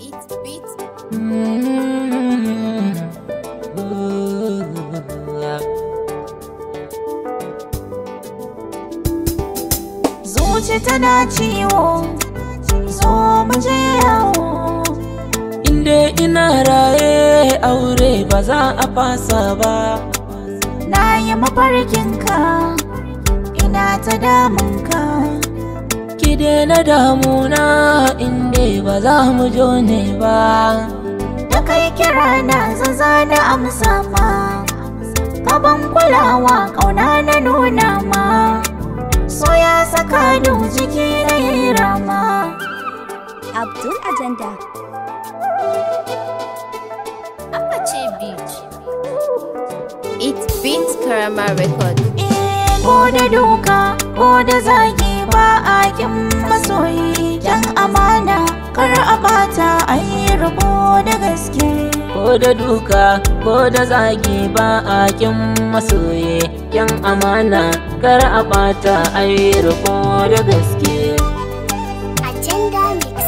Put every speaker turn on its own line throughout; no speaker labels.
It's beats.
Zuci tana ciwo, zo mu je yawo.
Inde ina raye aure ba za a fasa ba.
Na yi mafarkinka, ina ta damunka.
Ki daina damuna inde ba za mu jone ba.
Da kai kira na zaza na amsa ma, gaban kulawa ƙauna na nuna ma. So ya saka du jiki na yi rama.
Abdul Agenda. Apache Beach. It's Beats Karama Record.
Ko da duka, ko da zagi ba a kin masoyi. Dan amana, kar a bata a yi rabo da gaske.
Ko da duka, ko da zagi ba a kin masoye. Yan amana, kar a bata a yi riko da gaske.
Agenda Mix.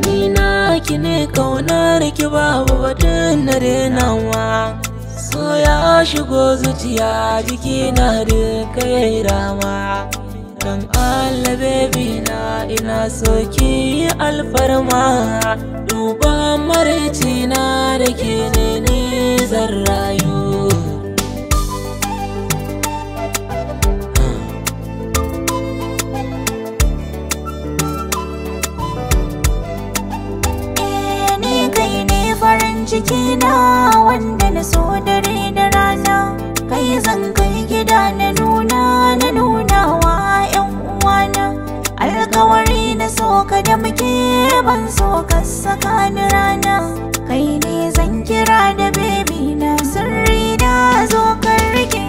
Ni na ki ne kaunar ki babu batun na renawa. So ya shigo zuciya jiki na duka yayi rama. Dan Allah baby na ina so ki alfarma. Duba maraici na da ke ne ni zan rayu.
Ni kai ne farin ciki na wanda na so dare da rana. Kai zan kai gida na nuna wa 'yan uwana. Alkawari na so ka da muke ban so ka saka ni rana. Kai ne zan kira da baby na sirri na zo ka rike.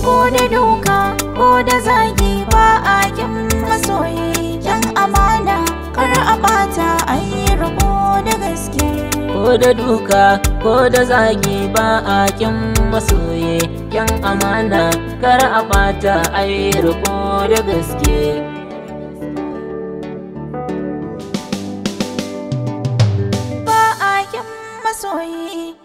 Ko da duka, ko da zagi ba a kin masoyi. Dan amana, kar a bata a yi rabo da gaske.
Ko da duka, ko da zagi ba a kin masoye. Yan amana, kar a bata a yi riko da gaske.
Ba a kin masoyi.